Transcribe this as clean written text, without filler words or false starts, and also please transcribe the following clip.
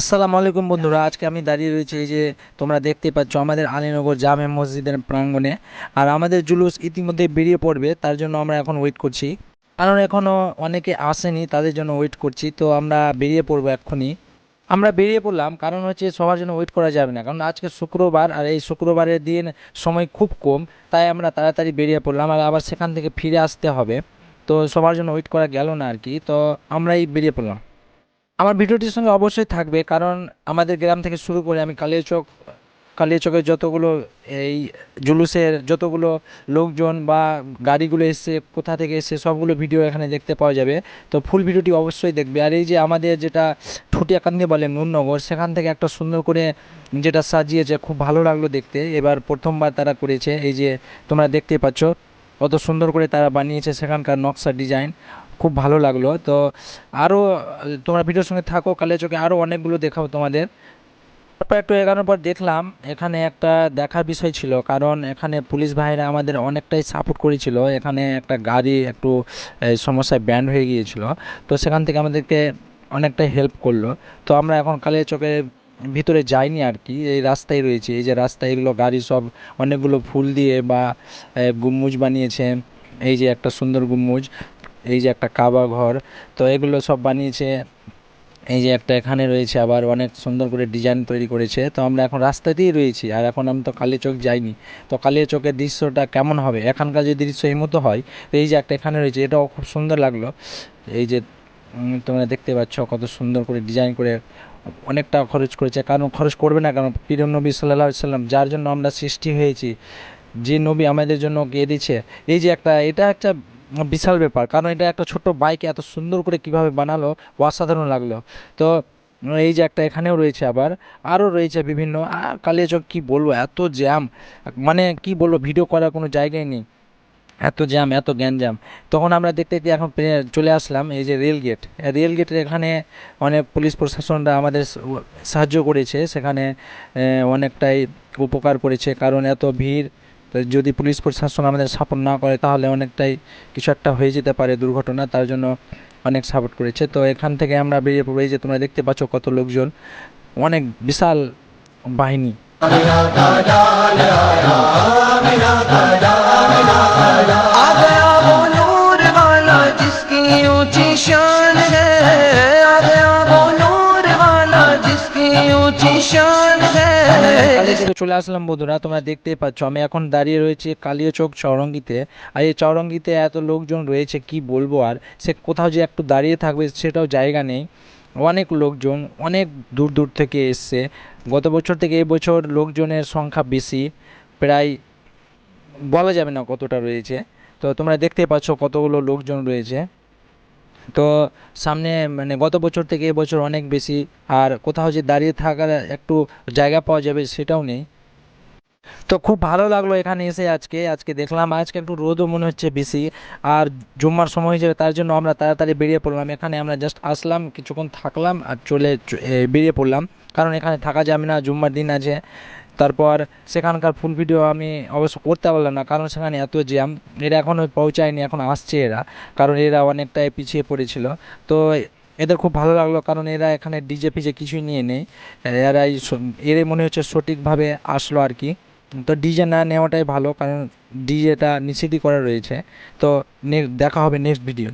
আসসালামু আলাইকুম বন্ধুরা, আজকে আমি দাঁড়িয়ে রয়েছি এই যে তোমরা দেখতে পাচ্ছ আমাদের আলীনগর জামে মসজিদের প্রাঙ্গণে। আর আমাদের জুলুস ইতিমধ্যে বেরিয়ে পড়বে, তার জন্য আমরা এখন ওয়েট করছি। কারণ এখনও অনেকে আসেনি, তাদের জন্য ওয়েট করছি। তো আমরা বেরিয়ে পড়বো এক্ষুনি। আমরা বেরিয়ে পড়লাম, কারণ হচ্ছে সবার জন্য ওয়েট করা যাবে না, কারণ আজকে শুক্রবার আর এই শুক্রবারের দিন সময় খুব কম। তাই আমরা তাড়াতাড়ি বেরিয়ে পড়লাম, আর আবার সেখান থেকে ফিরে আসতে হবে। তো সবার জন্য ওয়েট করা গেল না আর কি, তো আমরাই বেরিয়ে পড়লাম। আমার ভিডিওটির সঙ্গে অবশ্যই থাকবে, কারণ আমাদের গ্রাম থেকে শুরু করে আমি কালিয়াচকের যতগুলো এই জুলুসের যতগুলো লোকজন বা গাড়িগুলো এসছে, কোথা থেকে এসছে, সবগুলো ভিডিও এখানে দেখতে পাওয়া যাবে। তো ফুল ভিডিওটি অবশ্যই দেখবে। আর এই যে আমাদের যেটা ঠুটিয়াকান্দি বলে নুরনগর, সেখান থেকে একটা সুন্দর করে যেটা সাজিয়েছে, খুব ভালো লাগলো দেখতে। এবার প্রথমবার তারা করেছে, এই যে তোমরা দেখতে পাচ্ছ কত সুন্দর করে তারা বানিয়েছে সেখানকার নকশা ডিজাইন, খুব ভালো লাগলো। তো আরও তোমরা ভিডিওর সঙ্গে থাকো, কালিয়াচকে আরও অনেকগুলো দেখাবো তোমাদের। তারপর একটু এগানোর পর দেখলাম এখানে একটা দেখার বিষয় ছিল, কারণ এখানে পুলিশ ভাইরা আমাদের অনেকটাই সাপোর্ট করেছিল। এখানে একটা গাড়ি একটু সমস্যায় ব্যান্ড হয়ে গিয়েছিল, তো সেখান থেকে আমাদেরকে অনেকটাই হেল্প করলো। তো আমরা এখন কালিয়াচকের ভিতরে যাইনি আর কি, এই রাস্তায় রয়েছে। এই যে রাস্তায় এগুলো গাড়ি সব অনেকগুলো ফুল দিয়ে বা গম্বুজ বানিয়েছে। এই যে একটা সুন্দর গম্বুজ, এই যে একটা কাবা ঘর, তো এগুলো সব বানিয়েছে। এই যে একটা এখানে রয়েছে, আবার অনেক সুন্দর করে ডিজাইন তৈরি করেছে। তো আমরা এখন রাস্তাতেই রয়েছি, আর এখন আমি তো কালিয়াচক যাইনি। তো কালিয়াচকের দৃশ্যটা কেমন হবে, এখানকার যে দৃশ্য এই মতো হয়। তো এই যে একটা এখানে রয়েছে, এটাও খুব সুন্দর লাগলো। এই যে তোমরা দেখতে পাচ্ছ কত সুন্দর করে ডিজাইন করে, অনেকটা খরচ করেছে। কারণ খরচ করবে না, কারণ প্রিয় নবী সাল্লাল্লাহু আলাইহি সাল্লাম, যার জন্য আমরা সৃষ্টি হয়েছি, যে নবী আমাদের জন্য গিয়ে দিচ্ছে। এই যে একটা, এটা একটা বিশাল ব্যাপার, কারণ এটা একটা ছোট্ট বাইক এত সুন্দর করে কিভাবে বানালো, অসাধারণ লাগলো। তো এই যে একটা এখানেও রয়েছে, আবার আরও রয়েছে বিভিন্ন। কালিয়াচক কি বলবো, এত জ্যাম, মানে কি বলবো, ভিডিও করার কোনো জায়গায় নেই, এত জ্যাম, এত গ্যাঞ্জাম। তখন আমরা দেখতে দেখতে এখন চলে আসলাম এই যে রেল গেট। রেল গেটের এখানে অনেক পুলিশ প্রশাসনরা আমাদের সাহায্য করেছে, সেখানে অনেকটাই উপকার করেছে, কারণ এত ভিড়। তো যদি পুলিশ প্রশাসন আমাদের সাপোর্ট না করে, তাহলে অনেকটাই কিছু একটা হয়ে যেতে পারে, দুর্ঘটনা, তার জন্য অনেক সাপোর্ট করেছে। তো এখান থেকে আমরা বেরিয়ে পড়বো। এই যে তোমরা দেখতে পাচ্ছ কত লোকজন, অনেক বিশাল বাহিনী। आ गया वो नूर वाला जिसकी ऊंची शान है आ गया वो नूर वाला जिसकी ऊंची शान है। কালিয়াচকে চলে আসলাম বন্ধুরা, তোমরা দেখতেই পাচ্ছ আমি এখন দাঁড়িয়ে রয়েছি কালিয়াচক চৌরঙ্গিতে। আর এই চৌরঙ্গিতে এত লোকজন রয়েছে, কি বলবো আর, সে কোথাও যে একটু দাঁড়িয়ে থাকবে সেটাও জায়গা নেই। অনেক লোকজন, অনেক দূর দূর থেকে এসছে। গত বছর থেকে এবছর লোকজনের সংখ্যা বেশি, প্রায় বলা যাবে না কতটা রয়েছে। তো তোমরা দেখতেই পাচ্ছ কতগুলো লোকজন রয়েছে। তো সামনে মানে গত বছর থেকে এবছর অনেক বেশি। আর কোথাও যে দাঁড়িয়ে থাকার একটু জায়গা পাওয়া যাবে সেটাও নেই। তো খুব ভালো লাগলো এখানে এসে। আজকে আজকে দেখলাম আজকে একটু রোদও মনে হচ্ছে বেশি, আর জুম্মার সময় হয়ে যাবে, তার জন্য আমরা তাড়াতাড়ি বেরিয়ে পড়লাম। এখানে আমরা জাস্ট আসলাম, কিছুক্ষণ থাকলাম আর বেরিয়ে পড়লাম, কারণ এখানে থাকা যাবে না, জুম্মার দিন আছে। তারপর সেখানকার ফুল ভিডিও আমি অবশ্য করতে পারলাম না, কারণ সেখানে এত জ্যাম। এরা এখনও পৌঁছায়নি, এখন আসছে এরা, কারণ এরা অনেকটাই পিছিয়ে পড়েছিল। তো এদের খুব ভালো লাগলো, কারণ এরা এখানে ডিজে ফিজে কিছুই নিয়ে নেই। এরাই মনে হচ্ছে সঠিকভাবে আসলো আর কি। তো ডিজে না নেওয়াটাই ভালো, কারণ ডিজেটা নিষিদ্ধ করা রয়েছে। তো দেখা হবে নেক্সট ভিডিও।